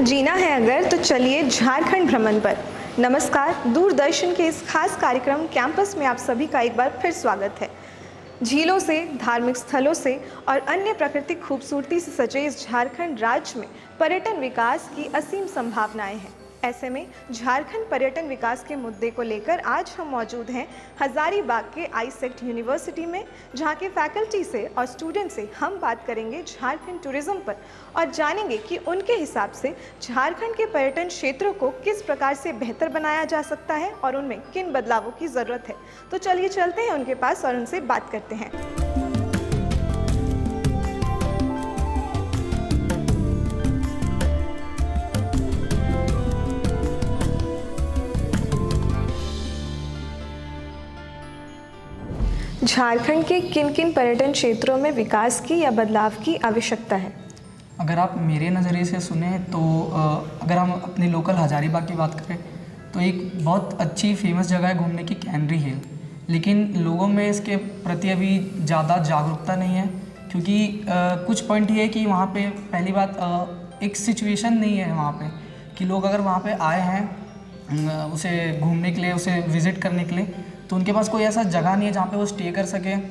जीना है अगर तो चलिए झारखंड भ्रमण पर। नमस्कार, दूरदर्शन के इस खास कार्यक्रम कैंपस में आप सभी का एक बार फिर स्वागत है। झीलों से, धार्मिक स्थलों से और अन्य प्राकृतिक खूबसूरती से सजे इस झारखंड राज्य में पर्यटन विकास की असीम संभावनाएं हैं। ऐसे में झारखंड पर्यटन विकास के मुद्दे को लेकर आज हम मौजूद हैं हजारीबाग के आईसेक्ट यूनिवर्सिटी में, जहां के फैकल्टी से और स्टूडेंट से हम बात करेंगे झारखंड टूरिज्म पर और जानेंगे कि उनके हिसाब से झारखंड के पर्यटन क्षेत्रों को किस प्रकार से बेहतर बनाया जा सकता है और उनमें किन बदलावों की ज़रूरत है। तो चलिए चलते हैं उनके पास और उनसे बात करते हैं। झारखंड के किन किन पर्यटन क्षेत्रों में विकास की या बदलाव की आवश्यकता है? अगर आप मेरे नज़रिए से सुने तो अगर हम अपने लोकल हजारीबाग की बात करें तो एक बहुत अच्छी फेमस जगह है घूमने की, कैनरी हिल। लेकिन लोगों में इसके प्रति अभी ज़्यादा जागरूकता नहीं है, क्योंकि कुछ पॉइंट ये है कि वहाँ पे पहली बात एक सिचुएशन नहीं है वहाँ पे कि लोग अगर वहाँ पे आए हैं उसे घूमने के लिए, उसे विज़िट करने के लिए, तो उनके पास कोई ऐसा जगह नहीं है जहाँ पे वो स्टे कर सकें,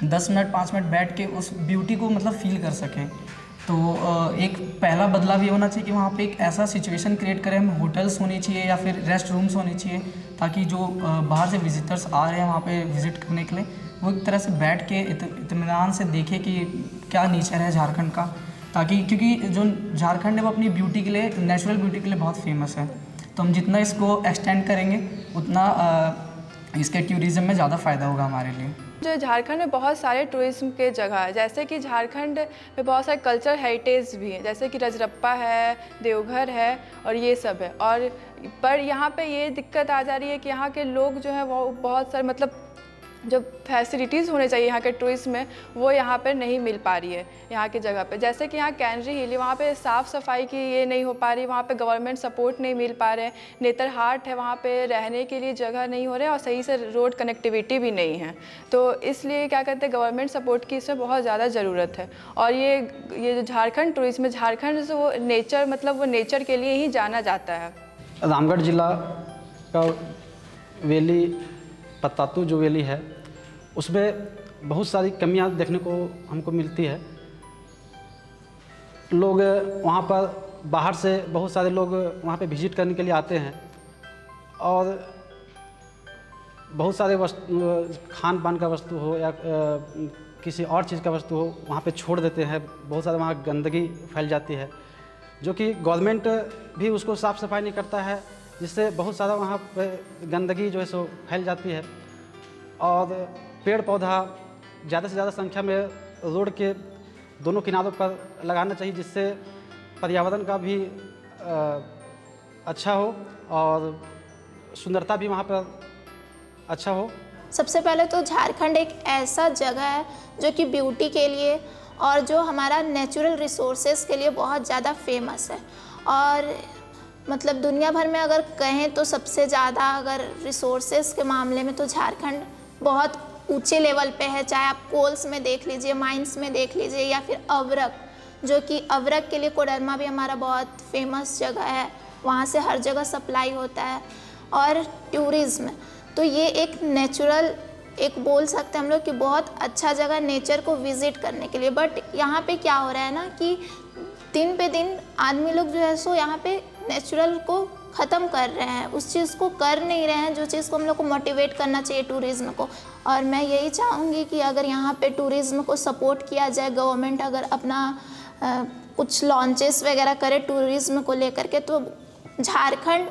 10 मिनट 5 मिनट बैठ के उस ब्यूटी को मतलब फ़ील कर सकें। तो एक पहला बदलाव ये होना चाहिए कि वहाँ पे एक ऐसा सिचुएशन क्रिएट करें, हम होटल्स होनी चाहिए या फिर रेस्ट रूम्स होने चाहिए, ताकि जो बाहर से विजिटर्स आ रहे हैं वहाँ पे विज़िट करने के लिए वो एक तरह से बैठ के इत्मीनान से देखें कि क्या नेचर है झारखंड का। ताकि क्योंकि जो झारखंड है वो अपनी ब्यूटी के लिए, नेचुरल ब्यूटी के लिए बहुत फेमस है, तो हम जितना इसको एक्सटेंड करेंगे उतना इसके टूरिज़्म में ज़्यादा फ़ायदा होगा हमारे लिए। जो झारखंड में बहुत सारे टूरिज्म के जगह है, जैसे कि झारखंड में बहुत सारे कल्चर हेरिटेज भी हैं, जैसे कि रजरप्पा है, देवघर है और ये सब है। और पर यहाँ पे ये दिक्कत आ जा रही है कि यहाँ के लोग जो हैं वो बहुत सारे मतलब जो फैसिलिटीज़ होने चाहिए यहाँ के टूरिज्म में वो यहाँ पर नहीं मिल पा रही है यहाँ की जगह पे। जैसे कि यहाँ कैनरी हिल है, वहाँ पे साफ़ सफाई की ये नहीं हो पा रही, वहाँ पे गवर्नमेंट सपोर्ट नहीं मिल पा रहे। नेतरहाट है, वहाँ पे रहने के लिए जगह नहीं हो रहे और सही से रोड कनेक्टिविटी भी नहीं है। तो इसलिए क्या कहते हैं, गवर्नमेंट सपोर्ट की इसमें बहुत ज़्यादा ज़रूरत है। और ये जो झारखंड टूरिज्म है, झारखंड से वो नेचर मतलब वो नेचर के लिए ही जाना जाता है। रामगढ़ जिला का वैली, पत्तातू जो वैली है, उसमें बहुत सारी कमियां देखने को हमको मिलती है। लोग वहाँ पर बाहर से बहुत सारे लोग वहाँ पे विज़िट करने के लिए आते हैं और बहुत सारे खान पान का वस्तु हो या किसी और चीज़ का वस्तु हो वहाँ पे छोड़ देते हैं। बहुत सारे वहाँ गंदगी फैल जाती है, जो कि गवर्नमेंट भी उसको साफ़ सफाई नहीं करता है, जिससे बहुत सारा वहाँ पे गंदगी जो है सो फैल जाती है। और पेड़ पौधा ज़्यादा से ज़्यादा संख्या में रोड के दोनों किनारों पर लगाना चाहिए, जिससे पर्यावरण का भी अच्छा हो और सुंदरता भी वहाँ पर अच्छा हो। सबसे पहले तो झारखंड एक ऐसा जगह है जो कि ब्यूटी के लिए और जो हमारा नेचुरल रिसोर्सेज के लिए बहुत ज़्यादा फेमस है। और मतलब दुनिया भर में अगर कहें तो सबसे ज़्यादा अगर रिसोर्सेज के मामले में तो झारखंड बहुत ऊंचे लेवल पे है। चाहे आप कोल्स में देख लीजिए, माइंस में देख लीजिए, या फिर अवरक, जो कि अवरक के लिए कोडरमा भी हमारा बहुत फेमस जगह है, वहाँ से हर जगह सप्लाई होता है। और टूरिज़्म तो ये एक नेचुरल, एक बोल सकते हैं हम लोग कि बहुत अच्छा जगह नेचर को विज़िट करने के लिए। बट यहाँ पे क्या हो रहा है ना कि दिन पे दिन आदमी लोग जो है सो यहाँ पे नेचुरल को ख़त्म कर रहे हैं, उस चीज़ को कर नहीं रहे हैं जो चीज़ को हम लोग को मोटिवेट करना चाहिए टूरिज़्म को। और मैं यही चाहूँगी कि अगर यहाँ पे टूरिज़्म को सपोर्ट किया जाए, गवर्नमेंट अगर अपना कुछ लॉन्चेस वगैरह करे टूरिज़्म को लेकर के, तो झारखंड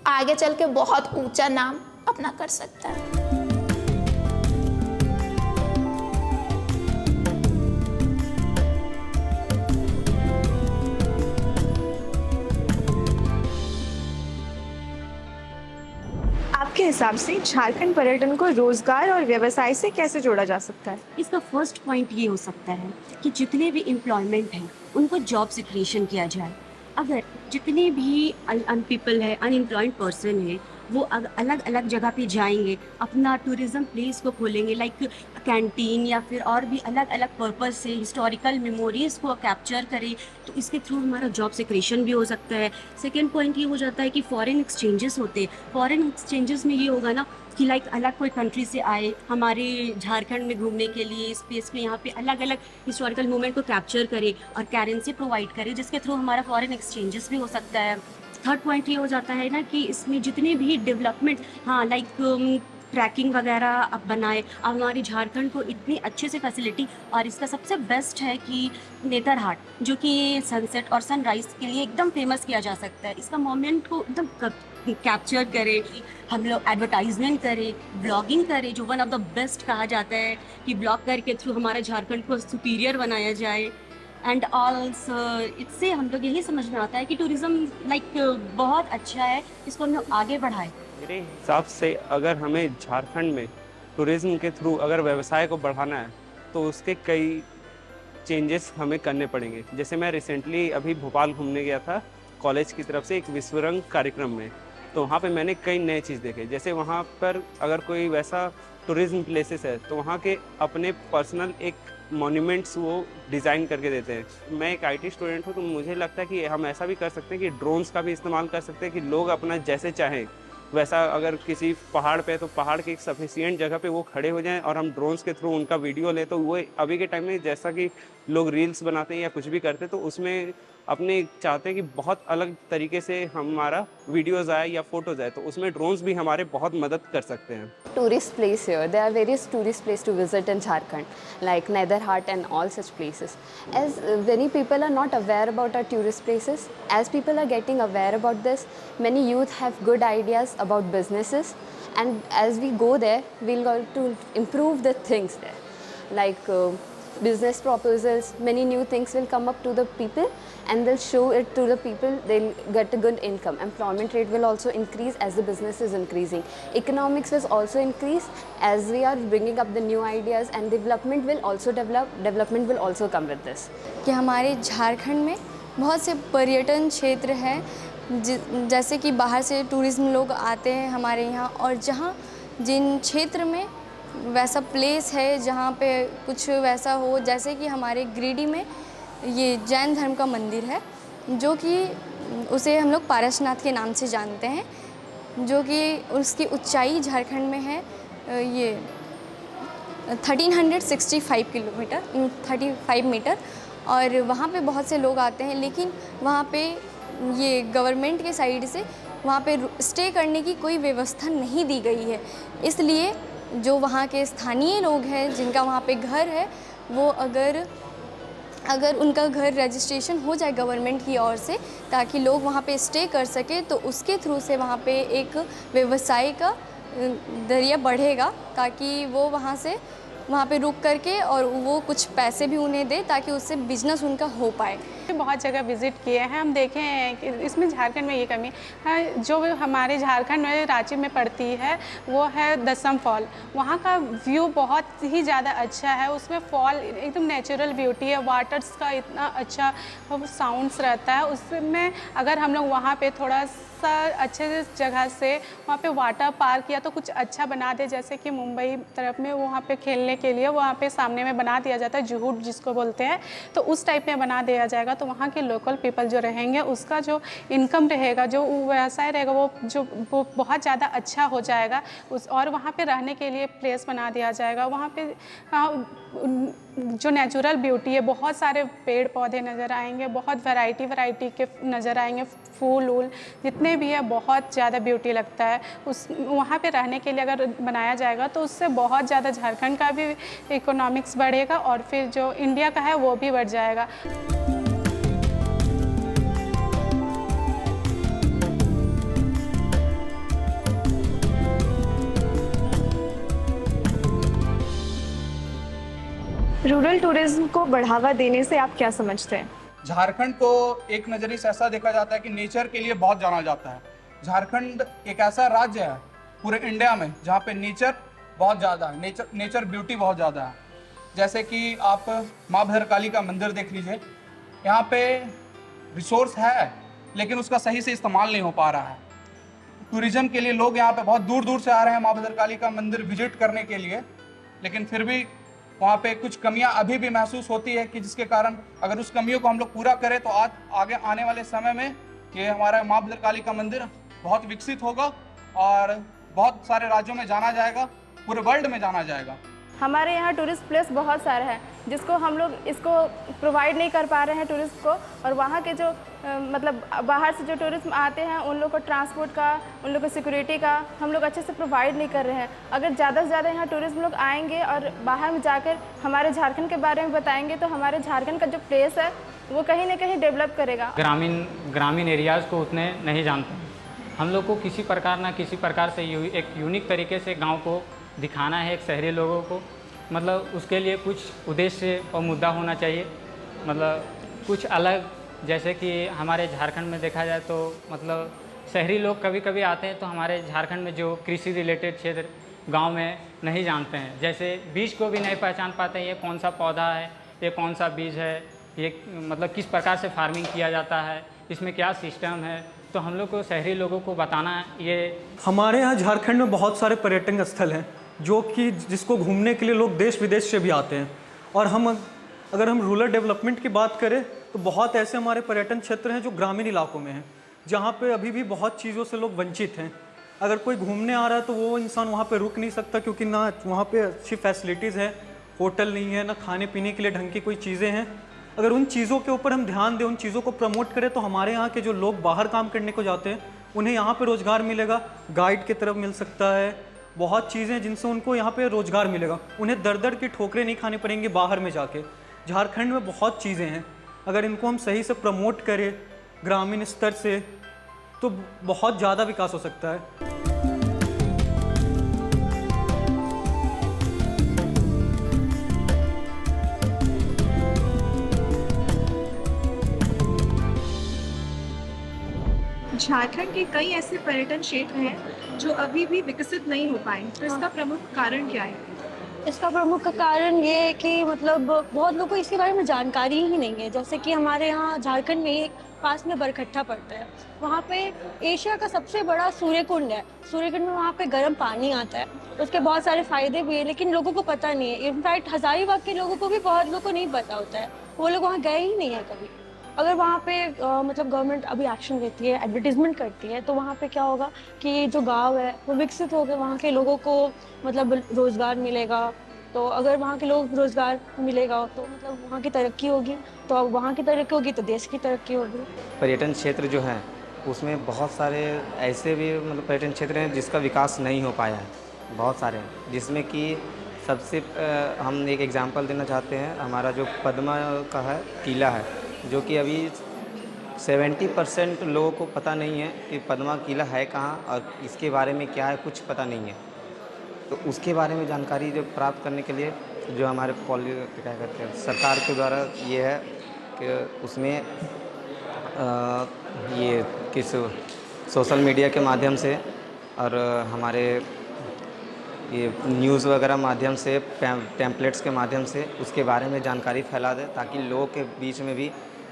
आगे चल के बहुत ऊंचा नाम अपना कर सकता है। आपके हिसाब से झारखंड पर्यटन को रोजगार और व्यवसाय से कैसे जोड़ा जा सकता है? इसका फर्स्ट पॉइंट ये हो सकता है कि जितने भी एम्प्लॉयमेंट हैं उनको जॉब से क्रिएशन किया जाए। अगर जितने भी पीपल है, अनएम्प्लॉयड पर्सन है, वो अलग अलग जगह पे जाएंगे, अपना टूरिज्म प्लेस को खोलेंगे, लाइक कैंटीन या फिर और भी अलग अलग पर्पस से हिस्टोरिकल मेमोरीज को कैप्चर करें, तो इसके थ्रू हमारा जॉब से क्रिएशन भी हो सकता है। सेकेंड पॉइंट ये हो जाता है कि फॉरेन एक्सचेंजेस होते हैं। फॉरेन एक्सचेंजेस में ये होगा ना कि लाइक अलग कोई कंट्री से आए हमारे झारखंड में घूमने के लिए, स्पेस में यहाँ पे अलग अलग हिस्टोरिकल मोमेंट को कैप्चर करे और करेंसी प्रोवाइड करे, जिसके थ्रू हमारा फॉरेन एक्सचेंजेस भी हो सकता है। थर्ड पॉइंट ये हो जाता है ना कि इसमें जितने भी डेवलपमेंट, हाँ लाइक ट्रैकिंग वगैरह अब बनाए, अब हमारी झारखंड को इतनी अच्छे से फैसिलिटी, और इसका सबसे बेस्ट है कि नेतरहाट जो कि सनसेट और सनराइज के लिए एकदम फेमस किया जा सकता है। इसका मोमेंट को एकदम कैप्चर करें, हम लोग एडवर्टाइजमेंट करें, ब्लॉगिंग करें, जो वन ऑफ द बेस्ट कहा जाता है कि ब्लॉग करके थ्रू हमारे झारखंड को सुपीरियर बनाया जाए। एंड ऑल्सो इससे हम लोग यही समझ में आता है कि टूरिज़्म लाइक बहुत अच्छा है, इसको हम लोग आगे बढ़ाएं। मेरे हिसाब से अगर हमें झारखंड में टूरिज़्म के थ्रू अगर व्यवसाय को बढ़ाना है तो उसके कई चेंजेस हमें करने पड़ेंगे। जैसे मैं रिसेंटली अभी भोपाल घूमने गया था कॉलेज की तरफ से एक विश्वरंग कार्यक्रम में, तो वहाँ पे मैंने कई नए चीज़ देखे। जैसे वहाँ पर अगर कोई वैसा टूरिज़्म प्लेसेस है तो वहाँ के अपने पर्सनल एक मॉन्यूमेंट्स वो डिज़ाइन करके देते हैं। मैं एक आईटी स्टूडेंट हूँ तो मुझे लगता है कि हम ऐसा भी कर सकते हैं कि ड्रोन्स का भी इस्तेमाल कर सकते हैं कि लोग अपना जैसे चाहें वैसा, अगर किसी पहाड़ पे तो पहाड़ के एक सफिशिएंट जगह पे वो खड़े हो जाएं और हम ड्रोन्स के थ्रू उनका वीडियो लें, तो वो अभी के टाइम में जैसा कि लोग रील्स बनाते हैं या कुछ भी करते हैं तो उसमें अपने चाहते हैं कि बहुत अलग तरीके से हमारा वीडियोज़ आए या फोटोज़ आए, तो उसमें ड्रोन्स भी हमारे बहुत मदद कर सकते हैं। Tourist place here. There are various tourist places to visit in Jharkhand, like Netherhat and all such places. As many people are not aware about our tourist places, as people are getting aware about this, many youth have good ideas about businesses, and as we go there, we'll go to improve the things there, like business proposals. Many new things will come up to the people, and they'll show it to the people. They'll get a good income. Employment rate will also increase as the business is increasing. Economics will also increase as we are bringing up the new ideas, and development will also development will also come with this. कि हमारे झारखंड में बहुत से पर्यटन क्षेत्र हैं, जैसे कि बाहर से टूरिज्म लोग आते हैं हमारे यहाँ, और जहाँ जिन क्षेत्र में वैसा प्लेस है जहाँ पे कुछ वैसा हो, जैसे कि हमारे गिरिडीह में ये जैन धर्म का मंदिर है, जो कि उसे हम लोग पारसनाथ के नाम से जानते हैं, जो कि उसकी ऊंचाई झारखंड में है ये 1365 मीटर, और वहाँ पे बहुत से लोग आते हैं। लेकिन वहाँ पे ये गवर्नमेंट के साइड से वहाँ पे स्टे करने की कोई व्यवस्था नहीं दी गई है, इसलिए जो वहाँ के स्थानीय लोग हैं जिनका वहाँ पे घर है, वो अगर उनका घर रजिस्ट्रेशन हो जाए गवर्नमेंट की ओर से, ताकि लोग वहाँ पे स्टे कर सके, तो उसके थ्रू से वहाँ पे एक व्यवसाय का दरिया बढ़ेगा, ताकि वो वहाँ पे रुक करके और वो कुछ पैसे भी उन्हें दे, ताकि उससे बिजनेस उनका हो पाए। बहुत जगह विज़िट किए हैं, हम देखे हैं कि इसमें झारखंड में ये कमी है जो हमारे झारखंड में रांची में पड़ती है, वो है दसम फॉल। वहाँ का व्यू बहुत ही ज़्यादा अच्छा है, उसमें फॉल एकदम नेचुरल ब्यूटी है, वाटर्स का इतना अच्छा साउंड्स रहता है। उसमें अगर हम लोग वहाँ पे थोड़ा सा अच्छे जगह से वहाँ पे वाटर पार्क या तो कुछ अच्छा बना दे, जैसे कि मुंबई तरफ में वहाँ पे खेलने के लिए वहाँ पे सामने में बना दिया जाता है, जुहूट जिसको बोलते हैं, तो उस टाइप में बना दिया जाएगा, तो वहाँ के लोकल पीपल जो रहेंगे उसका जो इनकम रहेगा, जो व्यवसाय रहेगा, वो बहुत ज़्यादा अच्छा हो जाएगा। और वहाँ पे रहने के लिए प्लेस बना दिया जाएगा। वहाँ पे जो नेचुरल ब्यूटी है, बहुत सारे पेड़ पौधे नज़र आएंगे, बहुत वैरायटी के नज़र आएंगे, फूल वूल जितने भी है, बहुत ज़्यादा ब्यूटी लगता है। वहाँ पे रहने के लिए अगर बनाया जाएगा तो उससे बहुत ज़्यादा झारखंड का भी इकोनॉमिक्स बढ़ेगा, और फिर जो इंडिया का है वो भी बढ़ जाएगा। रूरल टूरिज्म को बढ़ावा देने से आप क्या समझते हैं? झारखंड को एक नज़रिए से ऐसा देखा जाता है कि नेचर के लिए बहुत जाना जाता है। झारखंड एक ऐसा राज्य है पूरे इंडिया में जहाँ पे नेचर बहुत ज़्यादा है, नेचर ब्यूटी बहुत ज़्यादा है। जैसे कि आप माँ भद्रकाली का मंदिर देख लीजिए, यहाँ पे रिसोर्स है लेकिन उसका सही से इस्तेमाल नहीं हो पा रहा है। टूरिज्म के लिए लोग यहाँ पे बहुत दूर दूर से आ रहे हैं माँ भद्रकाली का मंदिर विजिट करने के लिए, लेकिन फिर भी वहाँ पे कुछ कमियाँ अभी भी महसूस होती है कि जिसके कारण अगर उस कमियों को हम लोग पूरा करें तो आज आगे आने वाले समय में ये हमारा माँ भद्रकाली का मंदिर बहुत विकसित होगा और बहुत सारे राज्यों में जाना जाएगा, पूरे वर्ल्ड में जाना जाएगा। हमारे यहाँ टूरिस्ट प्लेस बहुत सारे हैं जिसको हम लोग इसको प्रोवाइड नहीं कर पा रहे हैं टूरिस्ट को, और वहाँ के जो मतलब बाहर से जो टूरिस्ट आते हैं उन लोग को ट्रांसपोर्ट का, उन लोग को सिक्योरिटी का हम लोग अच्छे से प्रोवाइड नहीं कर रहे हैं। अगर ज़्यादा से ज़्यादा यहाँ टूरिस्ट लोग आएंगे और बाहर में जाकर हमारे झारखंड के बारे में बताएंगे तो हमारे झारखंड का जो प्लेस है वो कहीं ना कहीं डेवलप करेगा। ग्रामीण एरियाज़ को उतने नहीं जानते। हम लोग को किसी प्रकार ना किसी प्रकार से एक यूनिक तरीके से गांव को दिखाना है एक शहरी लोगों को, मतलब उसके लिए कुछ उद्देश्य और मुद्दा होना चाहिए, मतलब कुछ अलग। जैसे कि हमारे झारखंड में देखा जाए तो मतलब शहरी लोग कभी कभी आते हैं तो हमारे झारखंड में जो कृषि रिलेटेड क्षेत्र गांव में नहीं जानते हैं, जैसे बीज को भी नहीं पहचान पाते हैं, ये कौन सा पौधा है, ये कौन सा बीज है, ये मतलब किस प्रकार से फार्मिंग किया जाता है, इसमें क्या सिस्टम है। तो हम लोग को शहरी लोगों को बताना ये। हमारे यहाँ झारखंड में बहुत सारे पर्यटन स्थल हैं जो कि जिसको घूमने के लिए लोग देश विदेश से भी आते हैं, और अगर हम रूरल डेवलपमेंट की बात करें तो बहुत ऐसे हमारे पर्यटन क्षेत्र हैं जो ग्रामीण इलाकों में हैं, जहाँ पे अभी भी बहुत चीज़ों से लोग वंचित हैं। अगर कोई घूमने आ रहा है तो वो इंसान वहाँ पे रुक नहीं सकता क्योंकि ना वहाँ पे अच्छी फैसिलिटीज़ है, होटल नहीं है, ना खाने पीने के लिए ढंग की कोई चीज़ें हैं। अगर उन चीज़ों के ऊपर हम ध्यान दें, उन चीज़ों को प्रमोट करें तो हमारे यहाँ के जो लोग बाहर काम करने को जाते हैं उन्हें यहाँ पे रोज़गार मिलेगा, गाइड की तरफ मिल सकता है, बहुत चीज़ें हैं जिनसे उनको यहाँ पे रोज़गार मिलेगा। उन्हें दर दर की ठोकरें नहीं खाने पड़ेंगे बाहर में जाके। झारखंड में बहुत चीज़ें हैं, अगर इनको हम सही से प्रमोट करें ग्रामीण स्तर से तो बहुत ज़्यादा विकास हो सकता है। झारखंड के कई ऐसे पर्यटन क्षेत्र हैं जो अभी भी विकसित नहीं हो पाए, तो इसका प्रमुख कारण क्या है? इसका प्रमुख कारण ये है कि मतलब बहुत लोगों को इसके बारे में जानकारी ही नहीं है। जैसे कि हमारे यहाँ झारखंड में एक पास में बरकट्ठा पड़ता है, वहाँ पे एशिया का सबसे बड़ा सूर्य कुंड है। सूर्य कुंड में वहाँ पे गर्म पानी आता है, उसके बहुत सारे फायदे भी हैं, लेकिन लोगों को पता नहीं है। इनफैक्ट हजारीबाग के लोगों को भी बहुत लोगों को नहीं पता होता है, वो लोग वहाँ गए ही नहीं है कभी। अगर वहाँ पे मतलब गवर्नमेंट अभी एक्शन लेती है, एडवर्टीजमेंट करती है, तो वहाँ पे क्या होगा कि जो गांव है वो विकसित होकर वहाँ के लोगों को मतलब रोज़गार मिलेगा। तो अगर वहाँ के लोग रोज़गार मिलेगा तो मतलब वहाँ की तरक्की होगी, तो वहाँ की तरक्की होगी तो देश की तरक्की होगी। पर्यटन क्षेत्र जो है उसमें बहुत सारे ऐसे भी मतलब पर्यटन क्षेत्र हैं जिसका विकास नहीं हो पाया है, बहुत सारे हैं, जिसमें कि सबसे हम एक एग्जांपल देना चाहते हैं। हमारा जो पद्मा का है किला है, जो कि अभी 70% लोगों को पता नहीं है कि पद्मा किला है कहाँ और इसके बारे में क्या है, कुछ पता नहीं है। तो उसके बारे में जानकारी जो प्राप्त करने के लिए जो हमारे क्या कहते हैं सरकार के द्वारा ये है कि उसमें ये किस सोशल मीडिया के माध्यम से और हमारे ये न्यूज़ वगैरह माध्यम से टेम्पलेट्स के माध्यम से उसके बारे में जानकारी फैला दे, ताकि लोगों के बीच में भी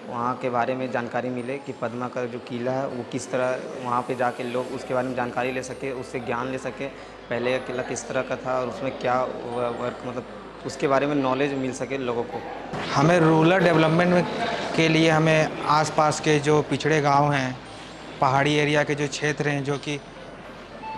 वहाँ के बारे में जानकारी मिले कि पद्मा का जो किला है वो किस तरह, वहाँ पे जाके लोग उसके बारे में जानकारी ले सके, उससे ज्ञान ले सके, पहले का किला किस तरह का था और उसमें क्या वर्क मतलब उसके बारे में नॉलेज मिल सके लोगों को। हमें रूरल डेवलपमेंट के लिए हमें आसपास के जो पिछड़े गांव हैं, पहाड़ी एरिया के जो क्षेत्र हैं, जो कि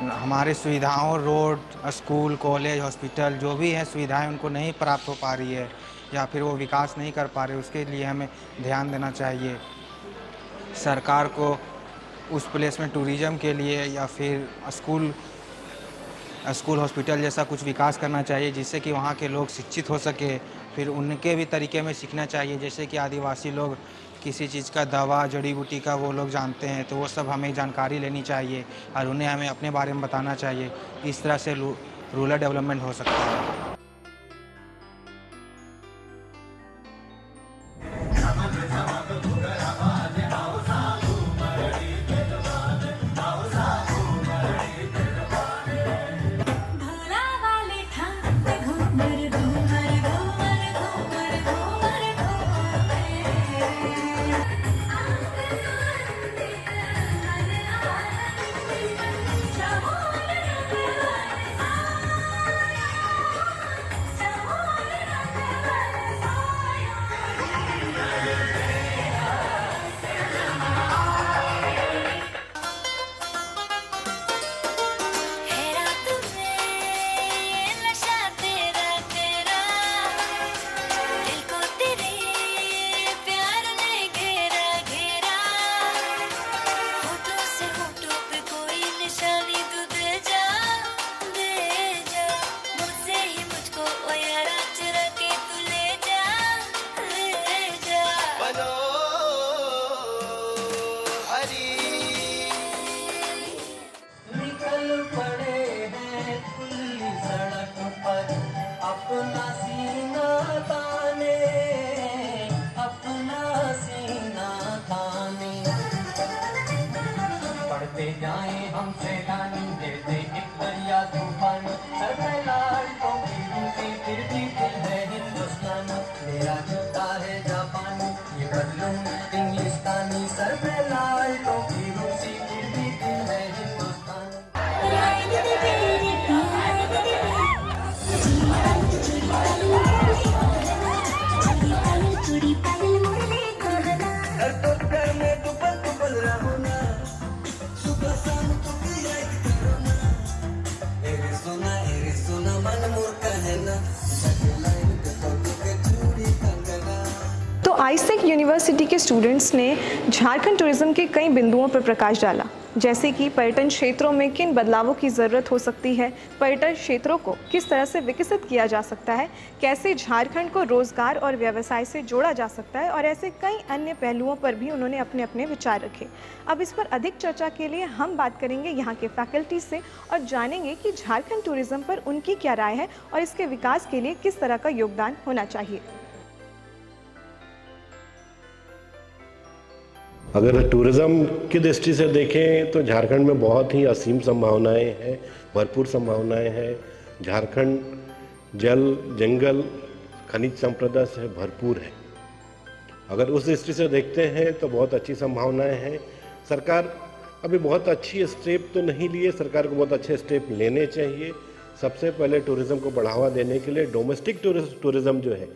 हमारे सुविधाओं, रोड, स्कूल, कॉलेज, हॉस्पिटल जो भी हैं सुविधाएं उनको नहीं प्राप्त हो पा रही है या फिर वो विकास नहीं कर पा रहे, उसके लिए हमें ध्यान देना चाहिए। सरकार को उस प्लेस में टूरिज़्म के लिए या फिर स्कूल हॉस्पिटल जैसा कुछ विकास करना चाहिए, जिससे कि वहाँ के लोग शिक्षित हो सके। फिर उनके भी तरीके में सीखना चाहिए, जैसे कि आदिवासी लोग किसी चीज़ का दवा, जड़ी बूटी का वो लोग जानते हैं, तो वो सब हमें जानकारी लेनी चाहिए और उन्हें हमें अपने बारे में बताना चाहिए। इस तरह से रूरल डेवलपमेंट हो सकता है। आए हमसे गानी दे दे एक दरिया तूफान सर पे लाल टोपी रूसी फिर भी दिल है हिंदुस्तान मेरा जूता है जापानी ये बदलूं इंग्लिस्तानी सर पे लाल टोपी रूसी फिर भी दिल है हिंदुस्तान तो आईसेक यूनिवर्सिटी के स्टूडेंट्स ने झारखंड टूरिज्म के कई बिंदुओं पर प्रकाश डाला, जैसे कि पर्यटन क्षेत्रों में किन बदलावों की ज़रूरत हो सकती है, पर्यटन क्षेत्रों को किस तरह से विकसित किया जा सकता है, कैसे झारखंड को रोज़गार और व्यवसाय से जोड़ा जा सकता है और ऐसे कई अन्य पहलुओं पर भी उन्होंने अपने अपने विचार रखे। अब इस पर अधिक चर्चा के लिए हम बात करेंगे यहाँ के फैकल्टी से और जानेंगे कि झारखंड टूरिज्म पर उनकी क्या राय है और इसके विकास के लिए किस तरह का योगदान होना चाहिए। अगर टूरिज़्म की दृष्टि से देखें तो झारखंड में बहुत ही असीम संभावनाएं हैं, भरपूर संभावनाएं हैं। झारखंड जल, जंगल, खनिज संपदा से भरपूर है। अगर उस दृष्टि से देखते हैं तो बहुत अच्छी संभावनाएं हैं। सरकार अभी बहुत अच्छी स्टेप तो नहीं लिए, सरकार को बहुत अच्छे स्टेप लेने चाहिए। सबसे पहले टूरिज़्म को बढ़ावा देने के लिए डोमेस्टिक टूरिज़्म जो है,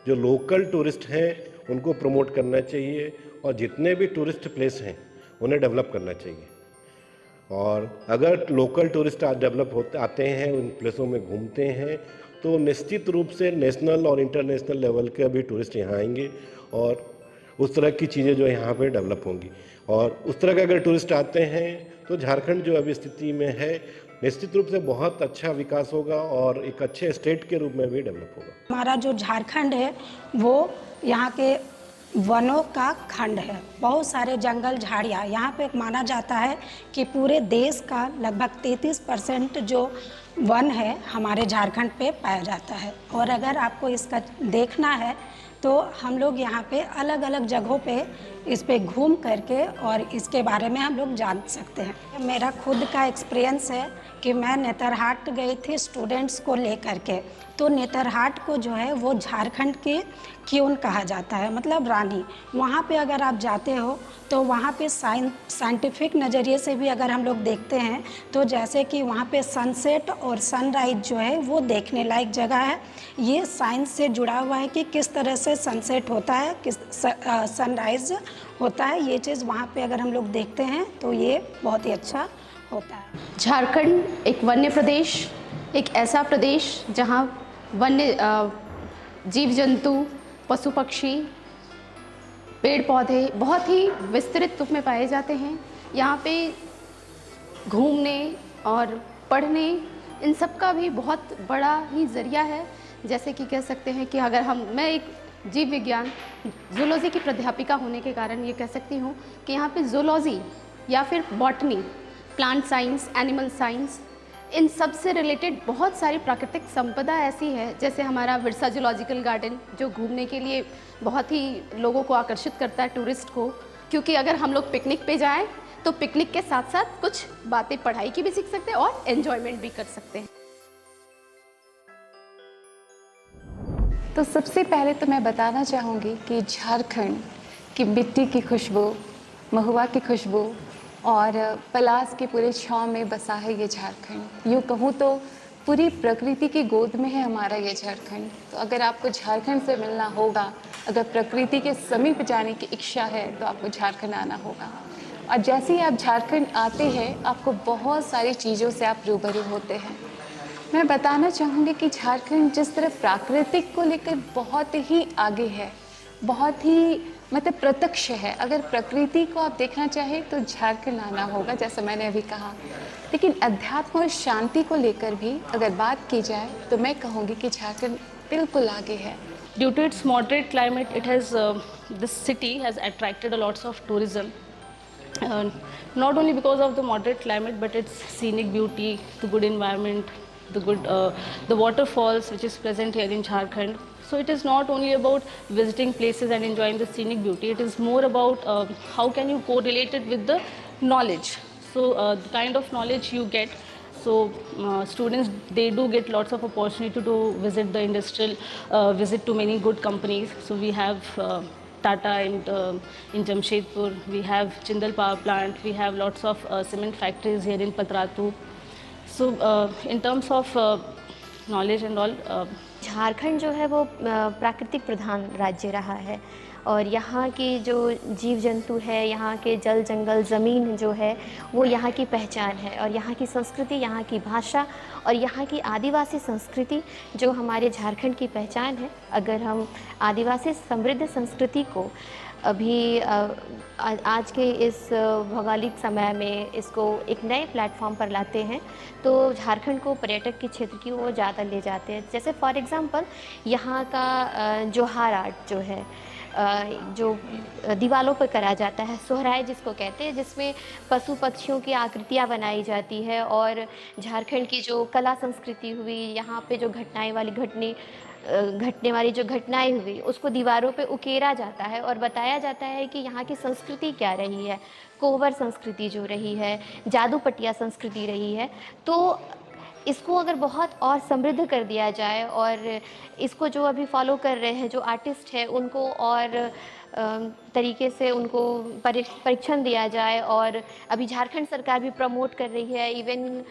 जो लोकल टूरिस्ट हैं उनको प्रमोट करना चाहिए और जितने भी टूरिस्ट प्लेस हैं उन्हें डेवलप करना चाहिए। और अगर लोकल टूरिस्ट डेवलप आते हैं, उन प्लेसों में घूमते हैं, तो निश्चित रूप से नेशनल और इंटरनेशनल लेवल के भी टूरिस्ट यहाँ आएंगे और उस तरह की चीज़ें जो यहाँ पे डेवलप होंगी। और उस तरह के अगर टूरिस्ट आते हैं तो झारखंड जो अभी स्थिति में है निश्चित रूप से बहुत अच्छा विकास होगा और एक अच्छे स्टेट के रूप में भी डेवलप होगा। हमारा जो झारखंड है वो यहाँ के वनों का खंड है। बहुत सारे जंगल झाड़ियाँ, यहाँ पे माना जाता है कि पूरे देश का लगभग 33% जो वन है हमारे झारखंड पे पाया जाता है। और अगर आपको इसका देखना है तो हम लोग यहाँ पे अलग अलग जगहों पे इस पे घूम करके और इसके बारे में हम लोग जान सकते हैं। मेरा खुद का एक्सपीरियंस है कि मैं नेतरहाट गई थी स्टूडेंट्स को लेकर के। तो नेतरहाट को जो है वो झारखंड की क्यून कहा जाता है, मतलब रानी। वहाँ पे अगर आप जाते हो तो वहाँ पे साइंटिफिक नज़रिए से भी अगर हम लोग देखते हैं तो जैसे कि वहाँ पे सनसेट और सनराइज जो है वो देखने लायक जगह है। ये साइंस से जुड़ा हुआ है कि किस तरह से सनसेट होता है, किस सनराइज होता है। ये चीज़ वहाँ पे अगर हम लोग देखते हैं तो ये बहुत ही अच्छा होता है। झारखंड एक वन्य प्रदेश, एक ऐसा प्रदेश जहाँ वन्य जीव जंतु, पशु पक्षी, पेड़ पौधे बहुत ही विस्तृत रूप में पाए जाते हैं। यहाँ पे घूमने और पढ़ने इन सब का भी बहुत बड़ा ही ज़रिया है। जैसे कि कह सकते हैं कि अगर मैं एक जीव विज्ञान जूलॉजी की प्राध्यापिका होने के कारण ये कह सकती हूँ कि यहाँ पे जूलॉजी या फिर botany, plant science, animal science, इन सब से रिलेटेड बहुत सारी प्राकृतिक संपदा ऐसी है। जैसे हमारा बिरसा जूलॉजिकल गार्डन जो घूमने के लिए बहुत ही लोगों को आकर्षित करता है, टूरिस्ट को, क्योंकि अगर हम लोग पिकनिक पे जाएं तो पिकनिक के साथ साथ कुछ बातें पढ़ाई की भी सीख सकते हैं और एन्जॉयमेंट भी कर सकते हैं। तो सबसे पहले तो मैं बताना चाहूँगी कि झारखंड की मिट्टी की खुशबू, महुआ की खुशबू और पलास के पूरे छाँव में बसा है ये झारखंड। यूँ कहूँ तो पूरी प्रकृति की गोद में है हमारा ये झारखंड। तो अगर आपको झारखंड से मिलना होगा, अगर प्रकृति के समीप जाने की इच्छा है तो आपको झारखंड आना होगा। और जैसे ही आप झारखंड आते हैं आपको बहुत सारी चीज़ों से आप रूबरू होते हैं। मैं बताना चाहूँगी कि झारखंड जिस तरह प्राकृतिक को लेकर बहुत ही आगे है, बहुत ही मतलब प्रत्यक्ष है। अगर प्रकृति को आप देखना चाहें तो झारखंड आना होगा, जैसा मैंने अभी कहा। लेकिन अध्यात्म और शांति को लेकर भी अगर बात की जाए तो मैं कहूँगी कि झारखंड बिल्कुल आगे है। Due to its moderate climate, it has this city has attracted a lots of tourism. Not only because of the moderate climate, but its scenic beauty, the good environment, the waterfalls which is present here in Jharkhand. So it is not only about visiting places and enjoying the scenic beauty. It is more about how can you correlate it with the knowledge. So the kind of knowledge you get, so students, they do get lots of opportunity to visit the industrial, visit to many good companies. So we have Tata in Jamshedpur, we have Jindal Power Plant, we have lots of cement factories here in Patratu. So in terms of knowledge and all, Jharkhand जो है वो प्राकृतिक प्रधान राज्य रहा है और यहाँ की जो जीव जंतु है, यहाँ के जल जंगल ज़मीन जो है वो यहाँ की पहचान है और यहाँ की संस्कृति, यहाँ की भाषा और यहाँ की आदिवासी संस्कृति जो हमारे झारखंड की पहचान है। अगर हम आदिवासी समृद्ध संस्कृति को अभी आज के इस भौगोलिक समय में इसको एक नए प्लेटफॉर्म पर लाते हैं तो झारखंड को पर्यटक के क्षेत्र की ओर ज़्यादा ले जाते हैं। जैसे फॉर एग्ज़ाम्पल यहाँ का जोहार आर्ट जो है, जो दीवारों पर करा जाता है, सोहराय जिसको कहते हैं, जिसमें पशु पक्षियों की आकृतियाँ बनाई जाती है और झारखंड की जो कला संस्कृति हुई, यहाँ पे जो घटने वाली जो घटनाएं हुई उसको दीवारों पे उकेरा जाता है और बताया जाता है कि यहाँ की संस्कृति क्या रही है, कोहबर संस्कृति जो रही है, जादू पटिया संस्कृति रही है। तो इसको अगर बहुत और समृद्ध कर दिया जाए और इसको जो अभी फॉलो कर रहे हैं जो आर्टिस्ट हैं उनको और तरीके से उनको परीक्षण दिया जाए और अभी झारखंड सरकार भी प्रमोट कर रही है इवन,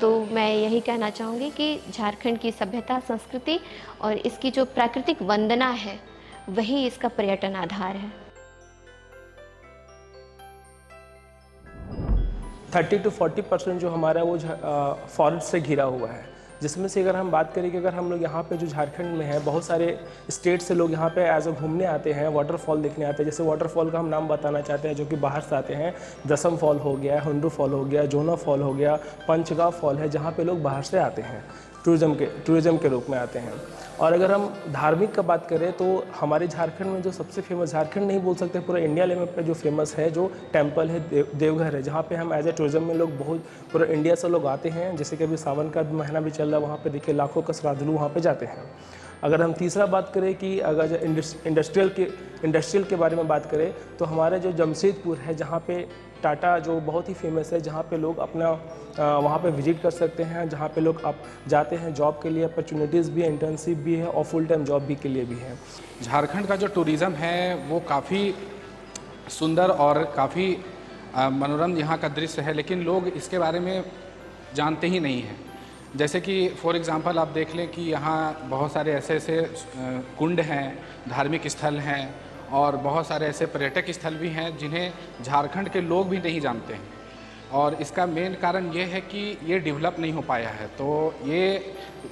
तो मैं यही कहना चाहूँगी कि झारखंड की सभ्यता, संस्कृति और इसकी जो प्राकृतिक वंदना है वही इसका पर्यटन आधार है। 30 to 40% जो हमारा वो फॉरेस्ट से घिरा हुआ है, जिसमें से अगर हम बात करें कि अगर हम लोग यहाँ पे जो झारखंड में है बहुत सारे स्टेट से लोग यहाँ पे एज अ घूमने आते हैं, वाटरफॉल देखने आते हैं। जैसे वाटरफॉल का हम नाम बताना चाहते हैं जो कि बाहर से आते हैं, दसम फॉल हो गया, हुंडू फॉल हो गया, जोना फॉल हो गया, पंचगांव फॉल है, जहाँ पे लोग बाहर से आते हैं, टूरिज़्म के रूप में आते हैं। और अगर हम धार्मिक का बात करें तो हमारे झारखंड में जो सबसे फेमस, झारखंड नहीं बोल सकते पूरा इंडिया लेवल पे जो फेमस है जो टेम्पल है देवघर है, जहाँ पे हम एज ए टूरिज़्म में लोग बहुत पूरा इंडिया से लोग आते हैं। जैसे कि अभी सावन का महीना भी चल रहा है, वहाँ पे देखिए लाखों का श्रद्धालु वहाँ पे जाते हैं। अगर हम तीसरा बात करें कि अगर इंडस्ट्रियल के बारे में बात करें तो हमारे जो जमशेदपुर है जहाँ पे टाटा जो बहुत ही फेमस है, जहाँ पे लोग अपना वहाँ पे विजिट कर सकते हैं, जहाँ पे लोग आप जाते हैं जॉब के लिए, अपॉर्चुनिटीज़ भी है, इंटर्नशिप भी है और फुल टाइम जॉब भी के लिए भी है। झारखंड का जो टूरिज़्म है वो काफ़ी सुंदर और काफ़ी मनोरम यहाँ का दृश्य है, लेकिन लोग इसके बारे में जानते ही नहीं हैं। जैसे कि फॉर एग्ज़ाम्पल आप देख लें कि यहाँ बहुत सारे ऐसे कुंड हैं, धार्मिक स्थल हैं और बहुत सारे ऐसे पर्यटक स्थल भी हैं जिन्हें झारखंड के लोग भी नहीं जानते हैं। और इसका मेन कारण ये है कि ये डेवलप नहीं हो पाया है। तो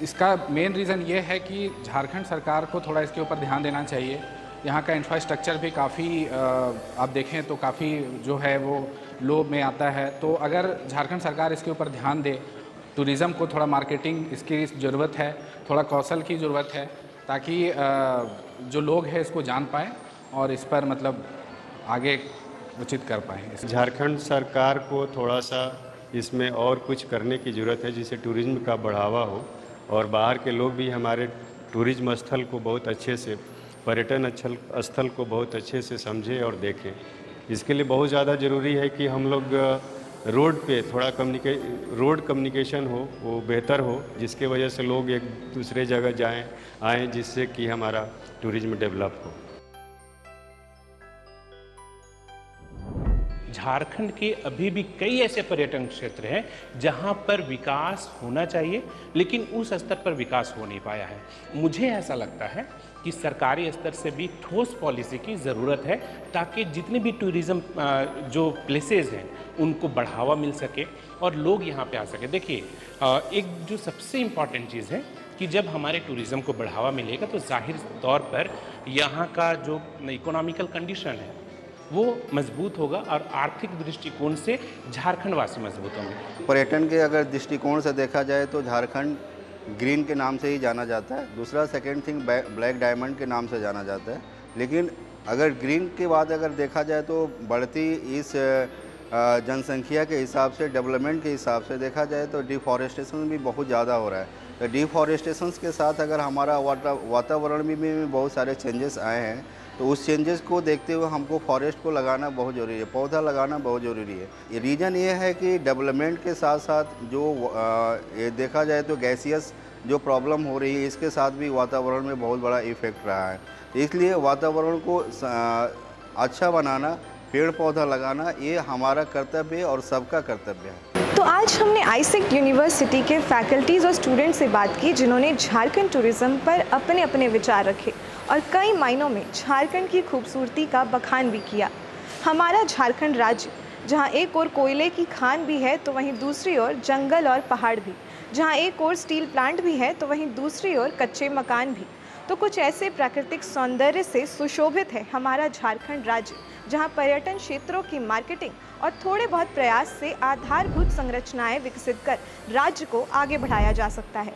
इसका मेन रीज़न ये है कि झारखंड सरकार को थोड़ा इसके ऊपर ध्यान देना चाहिए। यहाँ का इंफ्रास्ट्रक्चर भी काफ़ी आप देखें तो काफ़ी जो है वो लो में आता है। तो अगर झारखंड सरकार इसके ऊपर ध्यान दे, टूरिज़्म को थोड़ा मार्केटिंग इसकी ज़रूरत है, थोड़ा कौशल की ज़रूरत है, ताकि जो लोग हैं इसको जान पाएँ और इस पर मतलब आगे उचित कर पाएँ। झारखंड सरकार को थोड़ा सा इसमें और कुछ करने की ज़रूरत है जिससे टूरिज़्म का बढ़ावा हो और बाहर के लोग भी हमारे टूरिज़्म स्थल को बहुत अच्छे से, पर्यटन स्थल को बहुत अच्छे से समझें और देखें। इसके लिए बहुत ज़्यादा ज़रूरी है कि हम लोग रोड पे थोड़ा रोड कम्युनिकेशन हो, वो बेहतर हो, जिसके वजह से लोग एक दूसरे जगह आएँ जिससे कि हमारा टूरिज़्म डेवलप हो। झारखंड के अभी भी कई ऐसे पर्यटन क्षेत्र हैं जहां पर विकास होना चाहिए, लेकिन उस स्तर पर विकास हो नहीं पाया है। मुझे ऐसा लगता है कि सरकारी स्तर से भी ठोस पॉलिसी की ज़रूरत है ताकि जितने भी टूरिज़्म जो प्लेसेस हैं उनको बढ़ावा मिल सके और लोग यहाँ पे आ सके। देखिए, एक जो सबसे इम्पॉर्टेंट चीज़ है कि जब हमारे टूरिज़्म को बढ़ावा मिलेगा तो जाहिर तौर पर यहाँ का जो इकोनॉमिकल कंडीशन है वो मजबूत होगा और आर्थिक दृष्टिकोण से झारखंड वासी मजबूत होंगे। पर्यटन के अगर दृष्टिकोण से देखा जाए तो झारखंड ग्रीन के नाम से ही जाना जाता है। दूसरा सेकंड थिंग ब्लैक डायमंड के नाम से जाना जाता है। लेकिन अगर ग्रीन के बाद अगर देखा जाए तो बढ़ती इस जनसंख्या के हिसाब से, डेवलपमेंट के हिसाब से देखा जाए तो डिफॉरेस्टेशन भी बहुत ज़्यादा हो रहा है। तो डिफॉरेस्टेशन के साथ अगर हमारा वातावरण में भी बहुत सारे चेंजेस आए हैं, तो उस चेंजेस को देखते हुए हमको फॉरेस्ट को लगाना बहुत ज़रूरी है, पौधा लगाना बहुत ज़रूरी है। ये रीज़न ये है कि डेवलपमेंट के साथ साथ जो ये देखा जाए तो गैसियस जो प्रॉब्लम हो रही है, इसके साथ भी वातावरण में बहुत बड़ा इफ़ेक्ट रहा है। इसलिए वातावरण को अच्छा बनाना, पेड़ पौधा लगाना, ये हमारा कर्तव्य है और सबका कर्तव्य है। तो आज हमने आईसेक्ट यूनिवर्सिटी के फैकल्टीज़ और स्टूडेंट से बात की, जिन्होंने झारखंड टूरिज़्म पर अपने अपने विचार रखे और कई मायनों में झारखंड की खूबसूरती का बखान भी किया। हमारा झारखंड राज्य जहां एक ओर कोयले की खान भी है तो वहीं दूसरी ओर जंगल और पहाड़ भी, जहां एक ओर स्टील प्लांट भी है तो वहीं दूसरी ओर कच्चे मकान भी। तो कुछ ऐसे प्राकृतिक सौंदर्य से सुशोभित है हमारा झारखंड राज्य, जहां पर्यटन क्षेत्रों की मार्केटिंग और थोड़े बहुत प्रयास से आधारभूत संरचनाएं विकसित कर राज्य को आगे बढ़ाया जा सकता है।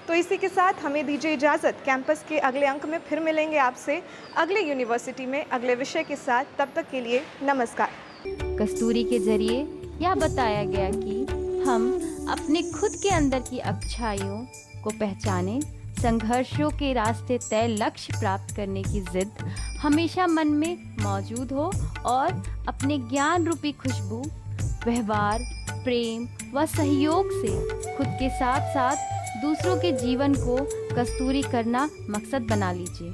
तो इसी के साथ हमें दीजिए इजाज़त। कैंपस के अगले अंक में फिर मिलेंगे आपसे अगले यूनिवर्सिटी में अगले विषय के साथ। तब तक के लिए नमस्कार। कस्तूरी के जरिए यह बताया गया कि हम अपने खुद के अंदर की अच्छाइयों को पहचानें, संघर्षों के रास्ते तय लक्ष्य प्राप्त करने की जिद हमेशा मन में मौजूद हो और अपने ज्ञान रूपी खुशबू, व्यवहार, प्रेम व सहयोग से खुद के साथ साथ दूसरों के जीवन को कस्तूरी करना मकसद बना लीजिए।